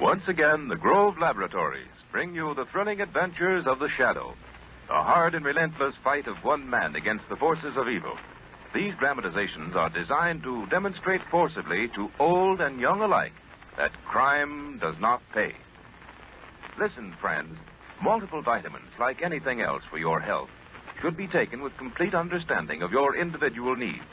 Once again, the Grove Laboratories bring you the thrilling adventures of the Shadow, the hard and relentless fight of one man against the forces of evil. These dramatizations are designed to demonstrate forcibly to old and young alike that crime does not pay. Listen, friends, multiple vitamins, like anything else for your health, should be taken with complete understanding of your individual needs.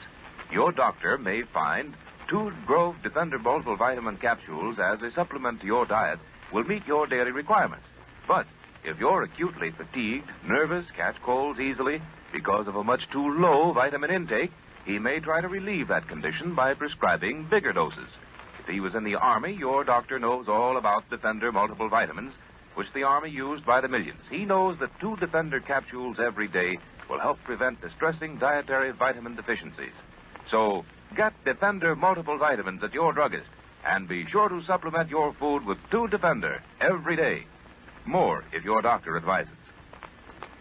Your doctor may find 2 Grove Defender multiple vitamin capsules as a supplement to your diet will meet your daily requirements. But if you're acutely fatigued, nervous, catch colds easily because of a much too low vitamin intake, he may try to relieve that condition by prescribing bigger doses. If he was in the Army, your doctor knows all about Defender multiple vitamins, which the Army used by the millions. He knows that 2 Defender capsules every day will help prevent distressing dietary vitamin deficiencies. So, get Defender multiple vitamins at your druggist, and be sure to supplement your food with 2 Defender every day. More if your doctor advises.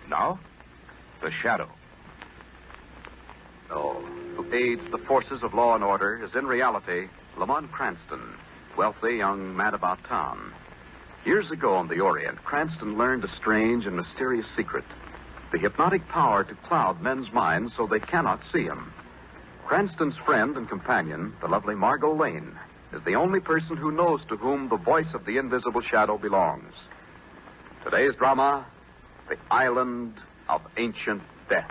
Now, the Shadow. Who aids the forces of law and order is in reality Lamont Cranston, wealthy young man about town. Years ago in the Orient, Cranston learned a strange and mysterious secret, the hypnotic power to cloud men's minds so they cannot see him. Cranston's friend and companion, the lovely Margot Lane, is the only person who knows to whom the voice of the invisible shadow belongs. Today's drama, The Island of Ancient Death.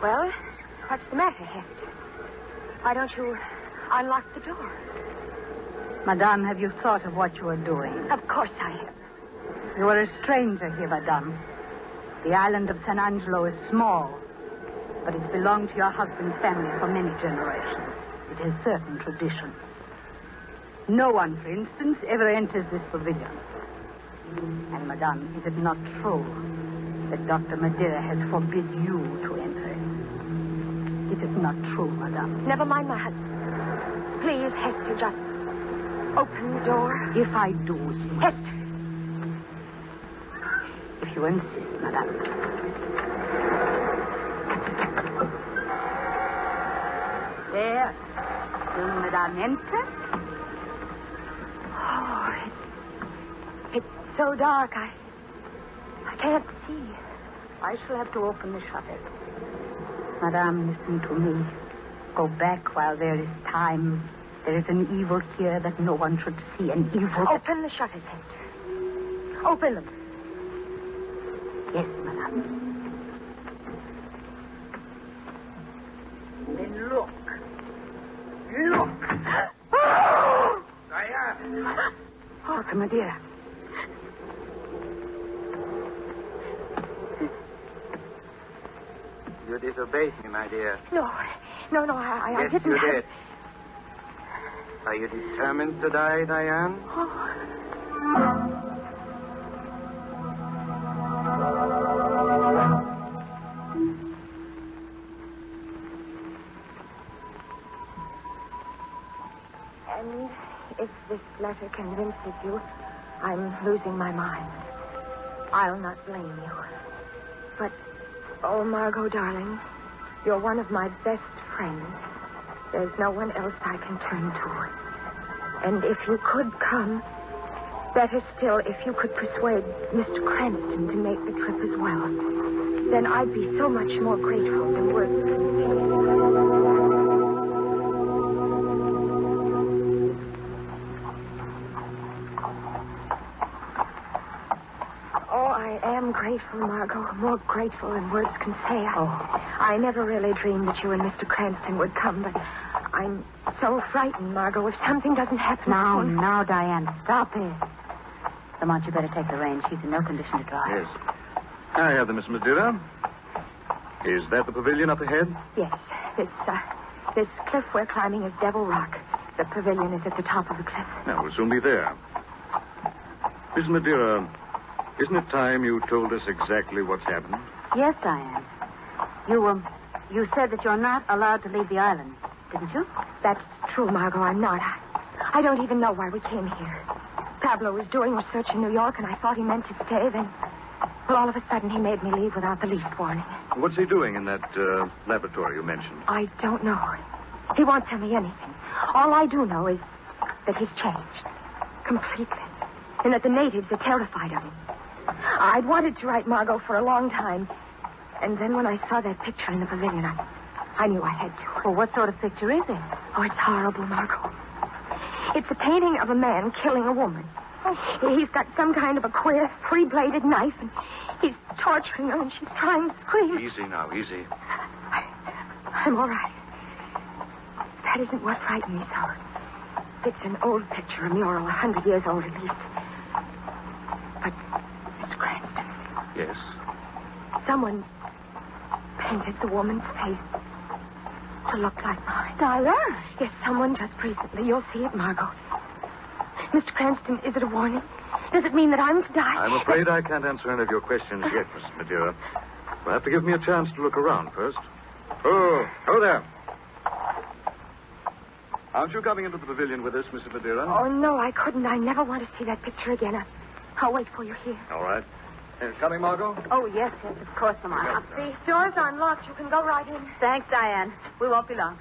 Well, what's the matter, Hest? Why don't you unlock the door? Madame, have you thought of what you are doing? Of course I have. You are a stranger here, Madame. The island of San Angelo is small, but it's belonged to your husband's family for many generations. It has certain traditions. No one, for instance, ever enters this pavilion. And, Madame, is it not true that Dr. Madeira has forbid you to enter? It is not true, Madame. Never mind my husband. Please, Hester, just open the door. If I do, Hester. If you insist, Madame. There. Will Madame enter? Oh, it's so dark. I can't see. I shall have to open the shutters. Madame, listen to me. Go back while there is time. There is an evil here that no one should see. An evil... Open the shutters, Hester. Open them. Yes, Madame. Then look. Look. Diane! Dr. Madeira. You disobeyed me, my dear. No, I Yes, didn't. you did. Are you determined to die, Diane? And if this letter convinces you I'm losing my mind, I'll not blame you. But, oh, Margot, darling, you're one of my best friends. There's no one else I can turn to. And if you could come, better still, if you could persuade Mr. Cranston to make the trip as well, then I'd be so much more grateful than words can say. I am grateful, Margot. More grateful than words can say. I never really dreamed that you and Mr. Cranston would come, but I'm so frightened, Margot. If something doesn't happen... Now, Diane, stop it. Lamont, you better take the reins. She's in no condition to drive. Yes. I have them, Miss Madeira. Is that the pavilion up ahead? Yes. This cliff we're climbing is Devil Rock. The pavilion is at the top of the cliff. Now, we'll soon be there. Miss Madeira... isn't it time you told us exactly what's happened? Yes, Diane. You said that you're not allowed to leave the island, didn't you? That's true, Margot. I'm not. I don't even know why we came here. Pablo was doing research in New York, and I thought he meant to stay. Then, well, all of a sudden, he made me leave without the least warning. What's he doing in that laboratory you mentioned? I don't know. He won't tell me anything. All I do know is that he's changed. Completely. And that the natives are terrified of him. I'd wanted to write Margot for a long time. And then when I saw that picture in the pavilion, I knew I had to. Well, what sort of picture is it? Oh, it's horrible, Margot. It's a painting of a man killing a woman. He's got some kind of a queer three-bladed knife, and he's torturing her, and she's trying to scream. Easy now, easy. I'm all right. That isn't what frightened me so. It's an old picture, a mural, 100 years old at least. But, Mr. Cranston. Yes? Someone painted the woman's face to look like mine. Diane? Yes, someone just recently. You'll see it, Margot. Mr. Cranston, is it a warning? Does it mean that I'm to die? I'm afraid I can't answer any of your questions yet, Mrs. Madeira. You'll have to give me a chance to look around first. Oh there. Aren't you coming into the pavilion with us, Mrs. Madeira? Oh, no, I couldn't. I never want to see that picture again. I'll wait for you here. All right. Coming, Margot? Oh, yes, of course, Lamont. The door's unlocked. You can go right in. Thanks, Diane. We won't be long.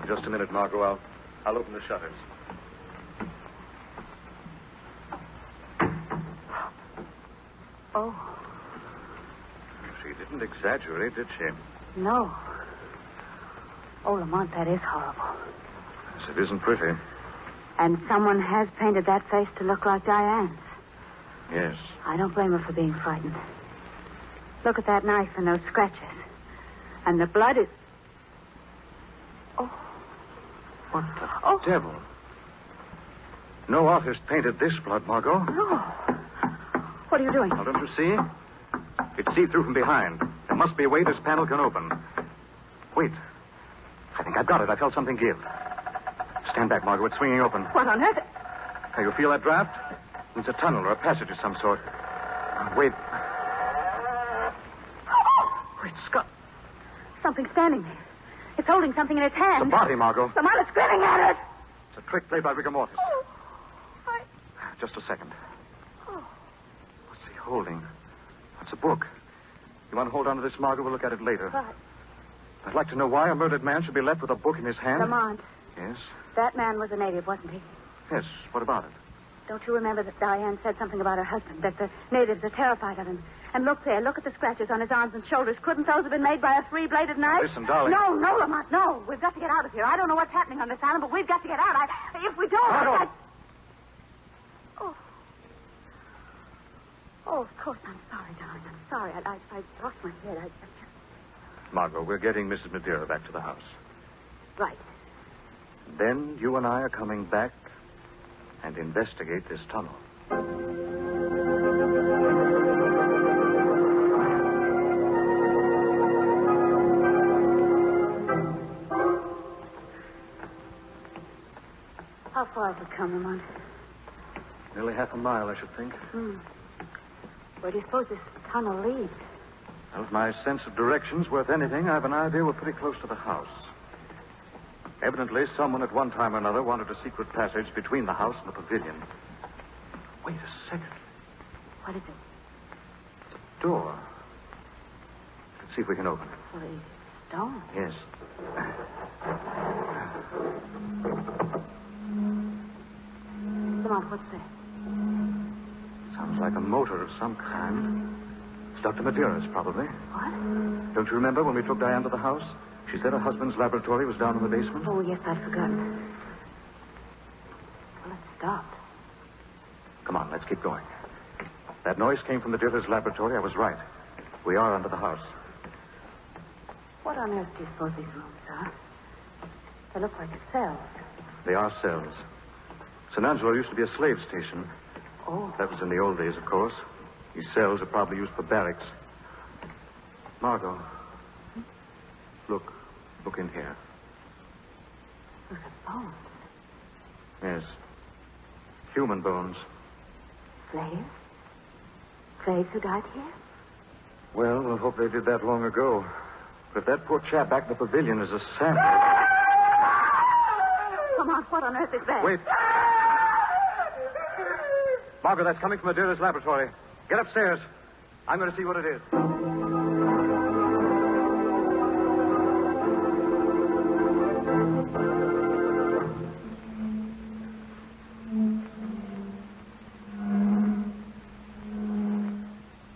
Just a minute, Margot. I'll open the shutters. Oh. She didn't exaggerate, did she? No. Oh, Lamont, that is horrible. Yes, it isn't pretty. And someone has painted that face to look like Diane's. Yes. I don't blame her for being frightened. Look at that knife and those scratches. And the blood is... Oh. What the devil? No artist painted this blood, Margot. No. What are you doing? Now, don't you see? It's see-through from behind. There must be a way this panel can open. Wait. I think I've got it. I felt something give. Stand back, Margot. It's swinging open. What on earth? Now, you feel that draft? It's a tunnel or a passage of some sort. Wait. Great Scott. Something standing there. It's holding something in its hand. It's a body, Margot. The man is grinning at it. It's a trick played by rigor mortis. Oh. Just a second. Oh. What's he holding? That's a book. You want to hold on to this, Margot? We'll look at it later. But, I'd like to know why a murdered man should be left with a book in his hand. Lamont, Yes? that man was a native, wasn't he? Yes. What about it? Don't you remember that Diane said something about her husband, that the natives are terrified of him? And look there, look at the scratches on his arms and shoulders. Couldn't those have been made by a three-bladed knife? Listen, darling. No, Lamont, no. We've got to get out of here. I don't know what's happening on this island, but we've got to get out. If we don't... Margot! Oh, of course, I'm sorry, darling. I'm sorry. I lost my head. Margot, we're getting Mrs. Madeira back to the house. Right. Then you and I are coming back and investigate this tunnel. How far has it come, Lamont? Nearly half a mile, I should think. Where do you suppose this tunnel leads? Well, if my sense of direction's worth anything, I have an idea we're pretty close to the house. Evidently, someone at one time or another wanted a secret passage between the house and the pavilion. Wait a second. What is it? Door. Let's see if we can open it. Well, it's stone. Yes. Lamont, what's that? Sounds like a motor of some kind. It's Dr. Madeira's, probably. What? Don't you remember when we took Diane to the house? She said her husband's laboratory was down in the basement. Oh, yes, I'd forgotten. Well, it stopped. Come on, let's keep going. That noise came from Madeira's laboratory. I was right. We are under the house. What on earth do you suppose these rooms are? They look like cells. They are cells. San Angelo used to be a slave station. Oh. That was in the old days, of course. These cells are probably used for barracks. Margot. Look in here. Those are bones. Yes. Human bones. Slaves? Slaves who died here? Well, we'll hope they did that long ago. But if that poor chap back in the pavilion is a sample... Come on, what on earth is that? Wait. Margaret, that's coming from Madeira's laboratory. Get upstairs. I'm going to see what it is.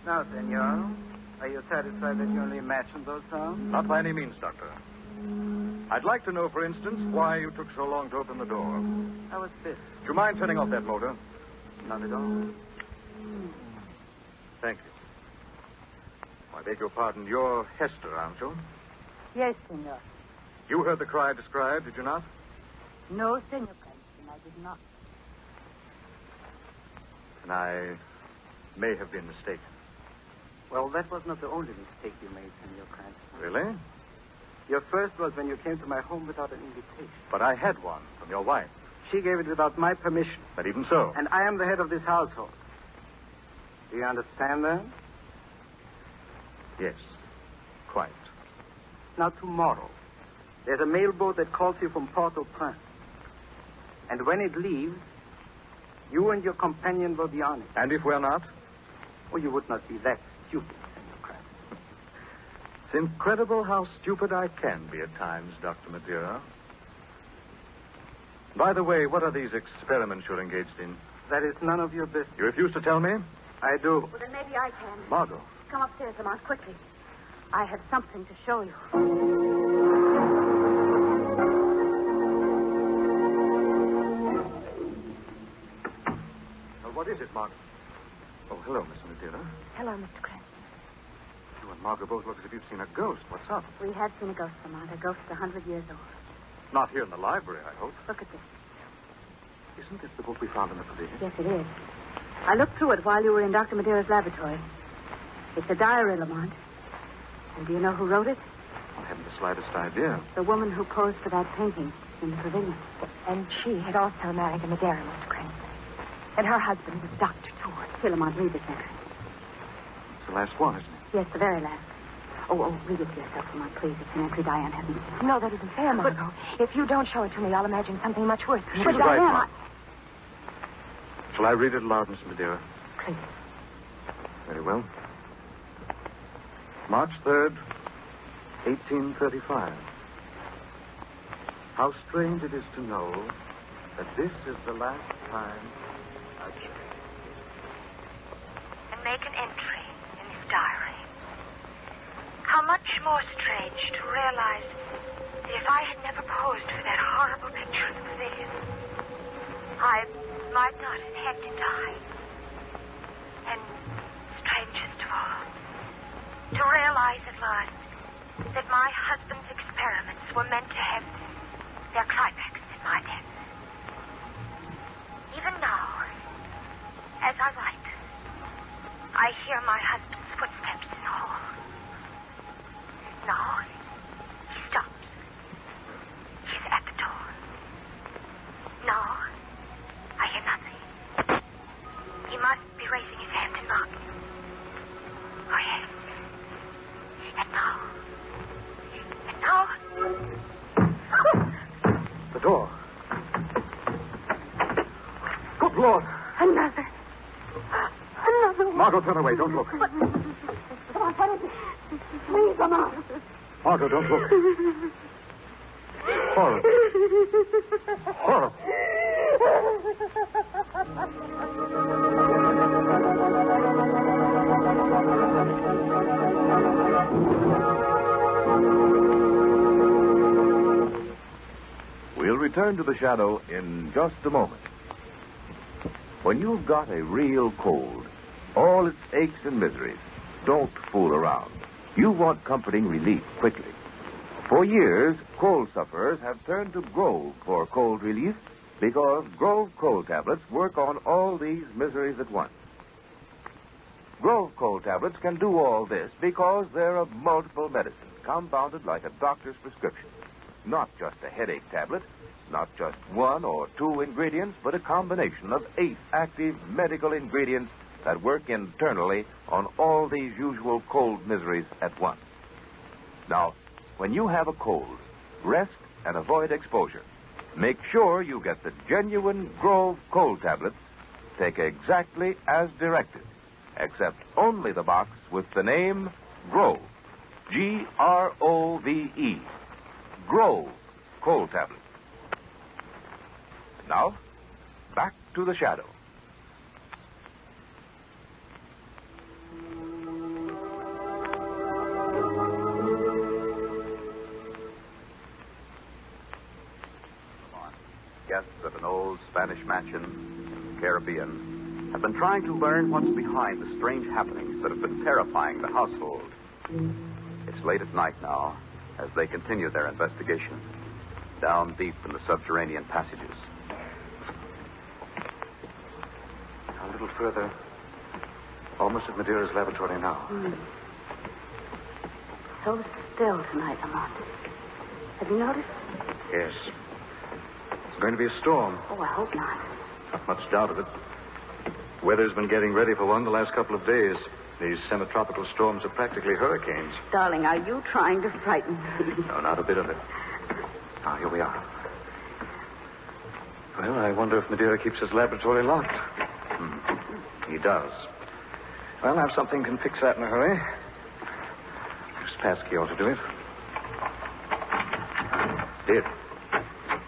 Now, senor, are you satisfied that you only imagined those sounds? Not by any means, Doctor. I'd like to know, for instance, why you took so long to open the door. How was this? Do you mind turning off that motor? Not at all. Thank you. I beg your pardon. You're Hester, aren't you? Yes, senor. You heard the cry described, did you not? No, senor Cranston, I did not. And I may have been mistaken. Well, that was not the only mistake you made, senor Cranston. Really? Your first was when you came to my home without an invitation. But I had one from your wife. She gave it without my permission. But even so. And I am the head of this household. Do you understand that? Yes. Quite. Now, tomorrow, there's a mailboat that calls you from Port-au-Prince. And when it leaves, you and your companion will be on it. And if we're not? Well, you would not be that stupid, Senor Cranston. It's incredible how stupid I can be at times, Dr. Madeira. By the way, what are these experiments you're engaged in? That is none of your business. You refuse to tell me? I do. Well, then maybe I can. Margot. Come upstairs, Lamont, quickly. I have something to show you. Well, what is it, Margot? Oh, hello, Miss Madeira. Hello, Mr. Cranston. You and Margot both look as if you've seen a ghost. What's up? We have seen a ghost, Lamont. A ghost 100 years old. Not here in the library, I hope. Look at this. Isn't this the book we found in the pavilion? Yes, it is. I looked through it while you were in Dr. Madeira's laboratory. It's a diary, Lamont. And do you know who wrote it? I haven't the slightest idea. The woman who posed for that painting in the pavilion. And she had also married a Madeira, Mr. Cranston. And her husband was Dr. George. Here, Lamont, read this entry. It's the last one, isn't it? Yes, the very last. Oh, read it to yourself, Lamont, please. It's an entry Diane hasn't seen. No, that isn't fair, Margot. If you don't show it to me, I'll imagine something much worse. She's But right, Diane, Mark. Shall I read it aloud, Miss Madeira? Please. Very well. March 3rd, 1835. How strange it is to know that this is the last time I shall. And make an entry in his diary. How much more strange to realize that if I had never posed for that horrible picture in the pavilion, I might not have had to die. And strangest of all, to realize at last that my husband's experiments were meant to have their climax in my death. Even now, as I write, I hear my husband's footsteps in the hall. Now, he stops. He's at the door. Now, I hear nothing. He must be raising his hand to knock. Oh, yes. And now... The door. Good Lord. Another one. Margot, turn away. Don't look. Come on, what is it? Please, Lamont. Margot, don't look. Horror. Horror. We'll return to the shadow in just a moment. When you've got a real cold, all its aches and miseries, don't fool around. You want comforting relief quickly. For years, cold sufferers have turned to Grove for cold relief because Grove cold tablets work on all these miseries at once. Grove cold tablets can do all this because they're a multiple medicine, compounded like a doctor's prescription. Not just a headache tablet, not just one or two ingredients, but a combination of 8 active medical ingredients that work internally on all these usual cold miseries at once. Now, when you have a cold, rest and avoid exposure. Make sure you get the genuine Grove cold tablets. Take exactly as directed, except only the box with the name Grove. Grove. Grove cold tablets. Now, back to the shadow. Guests at an old Spanish mansion in the Caribbean have been trying to learn what's behind the strange happenings that have been terrifying the household. It's late at night now as they continue their investigation down deep in the subterranean passages. A little further. Almost at Madeira's laboratory now. So still tonight, Lamont. Have you noticed? Yes. It's going to be a storm. Oh, I hope not. Not much doubt of it. Weather's been getting ready for one the last couple of days. These semi-tropical storms are practically hurricanes. Darling, are you trying to frighten me? No, not a bit of it. Now, here we are. Well, I wonder if Madeira keeps his laboratory locked. He does. Well, I've something can fix that in a hurry. This passkey ought to do it. Did.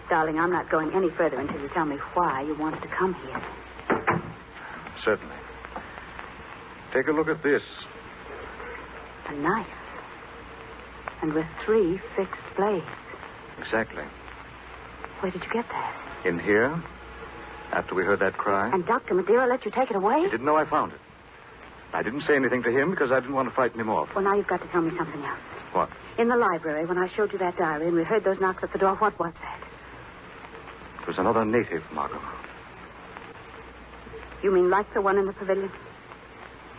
Darling, I'm not going any further until you tell me why you wanted to come here. Certainly. Take a look at this. A knife. And with 3 fixed blades. Exactly. Where did you get that? In here, after we heard that cry. And Dr. Madeira let you take it away? He didn't know I found it. I didn't say anything to him because I didn't want to frighten him off. Well, now you've got to tell me something else. What? In the library, when I showed you that diary and we heard those knocks at the door, what was that? It was another native, Margot. You mean like the one in the pavilion?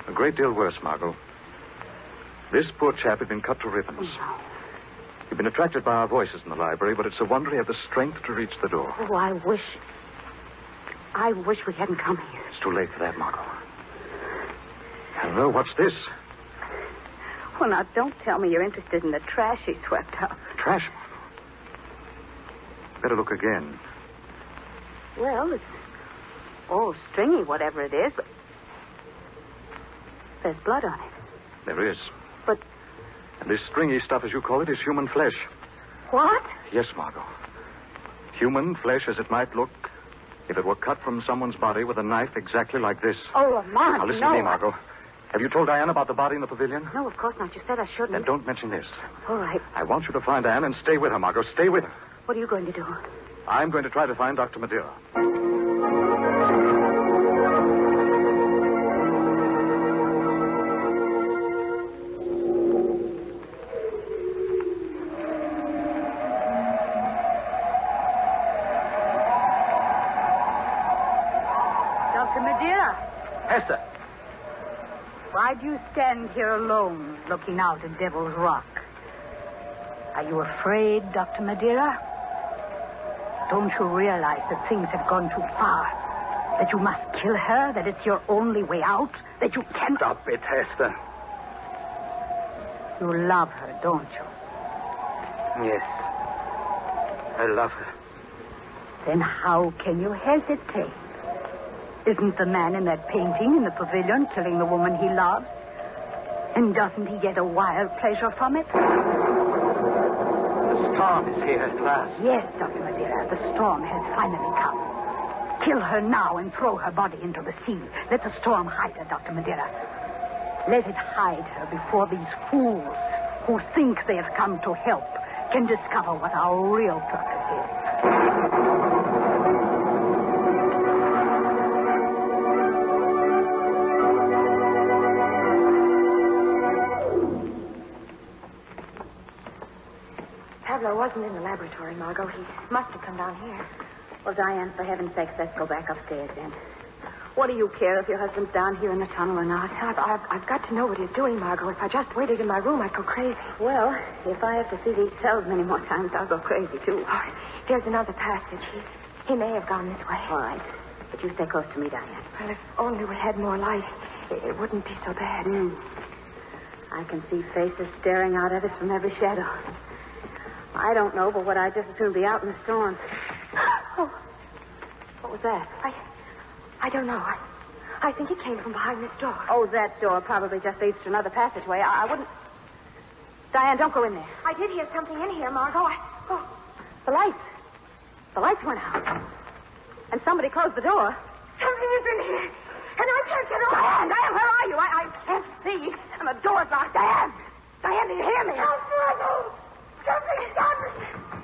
A great deal worse, Margot. This poor chap had been cut to ribbons. Oh, no. He'd been attracted by our voices in the library, but it's a wonder he had the strength to reach the door. Oh, I wish we hadn't come here. It's too late for that, Margot. Hello, what's this? Well, now, don't tell me you're interested in the trash he swept up. Trash? Better look again. Well, it's all stringy, whatever it is, but there's blood on it. There is. But... And this stringy stuff, as you call it, is human flesh. What? Yes, Margot. Human flesh as it might look if it were cut from someone's body with a knife exactly like this. Oh, Lamont, Now, listen no. to me, Margot. Have you told Diane about the body in the pavilion? No, of course not. You said I shouldn't. Then don't mention this. All right. I want you to find Diane and stay with her, Margot. Stay with her. What are you going to do? I'm going to try to find Dr. Madeira. Dr. Madeira, Hester. why do you stand here alone looking out at Devil's Rock? Are you afraid, Dr. Madeira? Don't you realize that things have gone too far? That you must kill her? That it's your only way out? That you can't... Stop it, Hester. You love her, don't you? Yes. I love her. Then how can you hesitate? Isn't the man in that painting in the pavilion killing the woman he loves? And doesn't he get a wild pleasure from it? The storm is here at last. Yes, Dr. Madeira, the storm has finally come. Kill her now and throw her body into the sea. Let the storm hide her, Dr. Madeira. Let it hide her before these fools who think they have come to help can discover what our real purpose is. Pablo wasn't in the laboratory, Margot. He must have come down here. Well, Diane, for heaven's sake, let's go back upstairs then. What do you care if your husband's down here in the tunnel or not? I've got to know what he's doing, Margot. If I just waited in my room, I'd go crazy. Well, if I have to see these cells many more times, I'll go crazy, too. Oh, here's another passage. He may have gone this way. All right. But you stay close to me, Diane. Well, if only we had more light. it wouldn't be so bad. I can see faces staring out at us from every shadow. I don't know, but what I just as soon be out in the storm. Oh, What was that? I don't know. I think it came from behind this door. Oh, that door probably just leads to another passageway. I wouldn't... Diane, don't go in there. I did hear something in here, Margot. The lights. The lights went out. And somebody closed the door. Something is in here. And I can't get away. Diane, where are you? I can't see. And the door's locked. Diane! Diane, do you hear me? Help, Margot! Something's got me!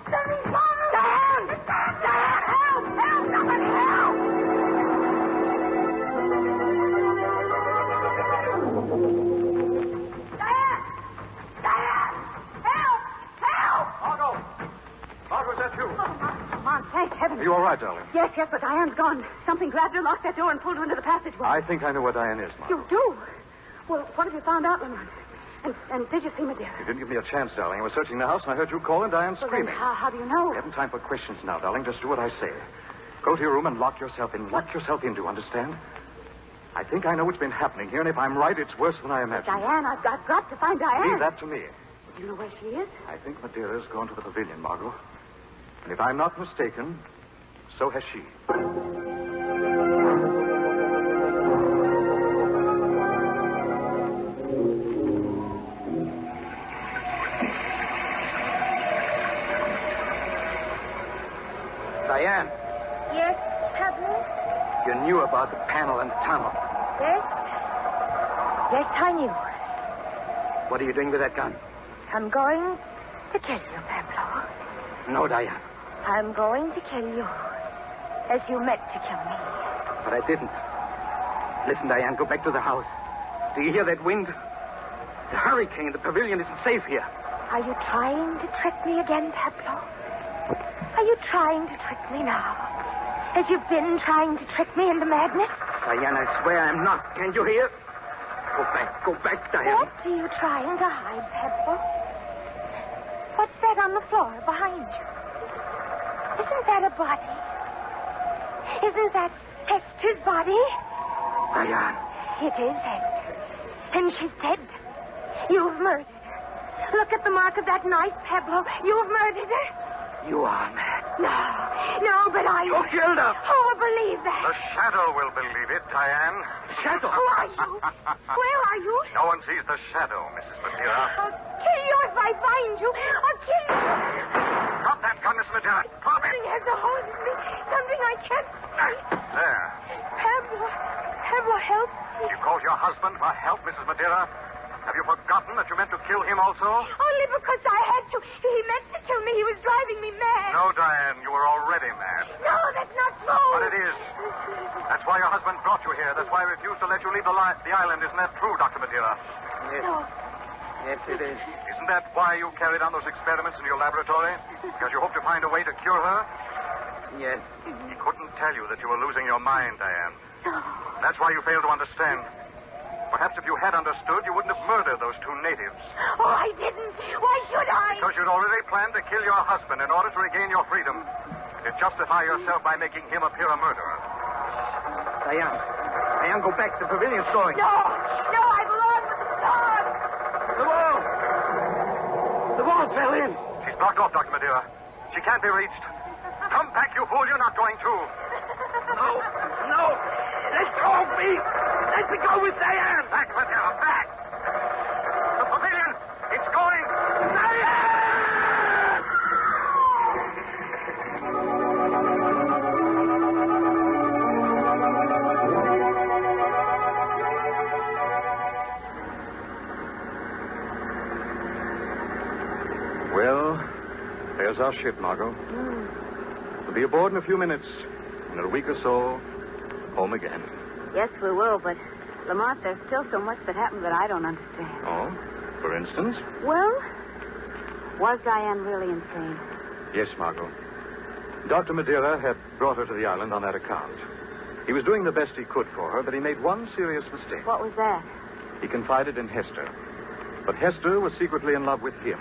Something's got me! Diane! Diane, help! Help! Somebody help! Diane! Diane! Help! Help! Margot, is that you? Come on, thank heaven. Are you all right, darling? Yes, but Diane's gone. Something grabbed her, locked that door, and pulled her into the passageway. I think I know where Diane is, Margot. You do? Well, what have you found out, Lamont? And did you see Madeira? You didn't give me a chance, darling. I was searching the house, and I heard you call and Diane Well, screaming. then how do you know? We haven't time for questions now, darling. Just do what I say. Go to your room and lock yourself in. Lock yourself in, do you understand? I think I know what's been happening here, and if I'm right, it's worse than I imagined. Diane, I've got to find Diane. Leave that to me. Do you know where she is? I think Madeira's gone to the pavilion, Margot. And if I'm not mistaken, so has she. Diane, Yes, Pablo? you knew about the panel and the tunnel. Yes? Yes, I knew. What are you doing with that gun? I'm going to kill you, Pablo. No, Diane. I'm going to kill you. As you meant to kill me. But I didn't. Listen, Diane, go back to the house. Do you hear that wind? The hurricane. The pavilion isn't safe here. Are you trying to trick me again, Pablo? Are you trying to trick me now? As you've been trying to trick me into madness? Diane, I swear I'm not. Can't you hear? Go back, Diane. What are you trying to hide, Pablo? What's that on the floor behind you? Isn't that a body? Isn't that Hester's body? Diane. It is Hester. And she's dead. You've murdered her. Look at the mark of that knife, Pablo. You've murdered her. You are mad. No, but I... You killed her. Oh, I believe that. The shadow will believe it, Diane. Shadow. Who are you? Where are you? No one sees the shadow, Mrs. Madeira. I'll kill you if I find you. I'll kill you. Drop that gun, Miss Madeira. Drop it. Something has a hold of me. Something I can't see. There. Pablo, help me. You called your husband for help, Mrs. Madeira. Have you forgotten that you meant to kill him also? Only because I had to. He meant to kill me. He was driving me mad. No, Diane, you were already mad. No, that's not true. But it is. That's why your husband brought you here. That's why he refused to let you leave the island. Isn't that true, Dr. Madeira? Yes. No. Yes, it is. Isn't that why you carried on those experiments in your laboratory? Because you hoped to find a way to cure her? Yes. He couldn't tell you that you were losing your mind, Diane. No. That's why you failed to understand. Perhaps if you had understood, you wouldn't have murdered those two natives. Oh, I didn't. Why should I? Because you'd already planned to kill your husband in order to regain your freedom. To justify yourself by making him appear a murderer. Diane, go back. The pavilion's going. No, I belong with the stars. The wall fell in. She's blocked off, Dr. Madeira. She can't be reached. Come back, you fool. You're not going to. No. Let go of me. Let me go with Diane. Back, Madeira, back. The pavilion. It's going. Diane! Well, there's our ship, Margot. We'll be aboard in a few minutes. In a week or so, home again. Yes, we will, but, Lamont, there's still so much that happened that I don't understand. Oh? For instance? Well, was Diane really insane? Yes, Margot. Dr. Madeira had brought her to the island on that account. He was doing the best he could for her, but he made one serious mistake. What was that? He confided in Hester. But Hester was secretly in love with him,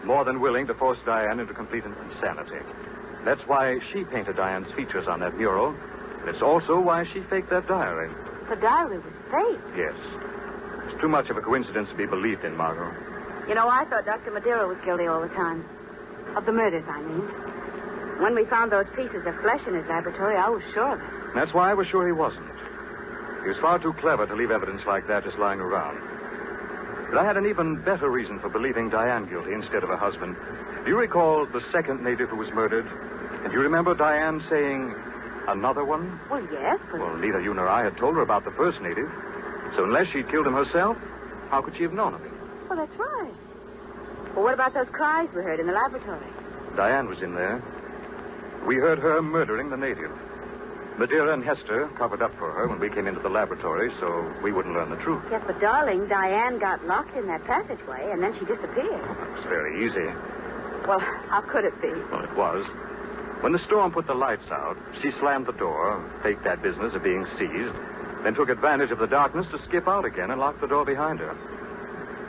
more than willing to force Diane into complete insanity. That's why she painted Diane's features on that mural. And it's also why she faked that diary. The diary was fake. Yes. It's too much of a coincidence to be believed in, Margot. You know, I thought Dr. Madeira was guilty all the time. Of the murders, I mean. When we found those pieces of flesh in his laboratory, I was sure of it. That's why I was sure he wasn't. He was far too clever to leave evidence like that just lying around. But I had an even better reason for believing Diane guilty instead of her husband. Do you recall the second native who was murdered? And do you remember Diane saying, another one? Well, yes, but... Well, neither you nor I had told her about the first native. So unless she'd killed him herself, how could she have known of him? Well, that's right. Well, what about those cries we heard in the laboratory? Diane was in there. We heard her murdering the native. Madeira and Hester covered up for her when we came into the laboratory, so we wouldn't learn the truth. Yes, but, darling, Diane got locked in that passageway, and then she disappeared. It was very easy. Well, how could it be? Well, it was. When the storm put the lights out, she slammed the door, faked that business of being seized, then took advantage of the darkness to skip out again and lock the door behind her.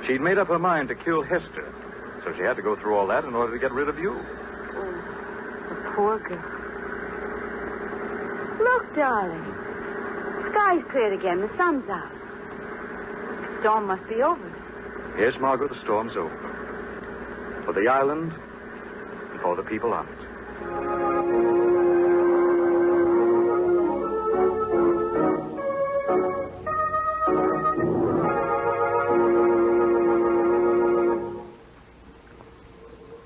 She'd made up her mind to kill Hester, so she had to go through all that in order to get rid of you. Oh, the poor girl. Look, darling. The sky's cleared again. The sun's out. The storm must be over. Yes, Margot, the storm's over. For the island and for the people on it.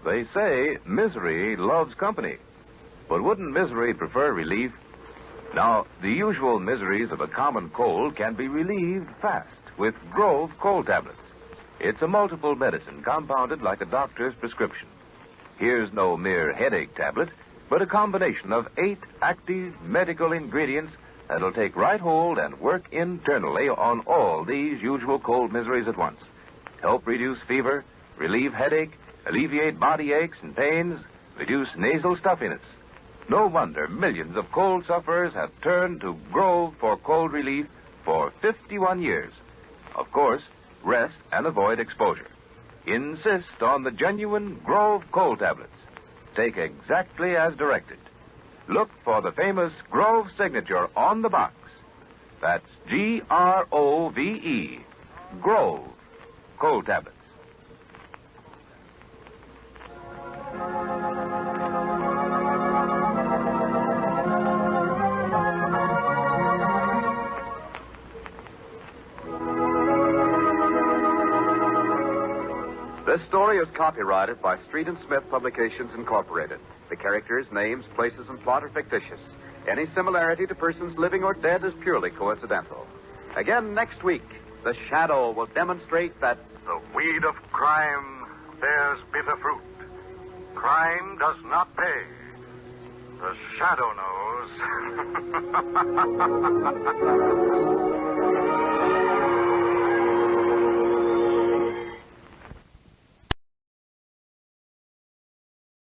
They say misery loves company. But wouldn't misery prefer relief? Now, the usual miseries of a common cold can be relieved fast with Grove cold tablets. It's a multiple medicine compounded like a doctor's prescription. Here's no mere headache tablet, but a combination of 8 active medical ingredients that'll take right hold and work internally on all these usual cold miseries at once. Help reduce fever, relieve headache, alleviate body aches and pains, reduce nasal stuffiness. No wonder millions of cold sufferers have turned to Grove for cold relief for 51 years. Of course, rest and avoid exposure. Insist on the genuine Grove cold tablets. Take exactly as directed. Look for the famous Grove signature on the box. That's Grove, Grove cold tablets. This story is copyrighted by Street and Smith Publications, Incorporated. The characters, names, places, and plot are fictitious. Any similarity to persons living or dead is purely coincidental. Again, next week, The Shadow will demonstrate that the weed of crime bears bitter fruit. Crime does not pay. The shadow knows.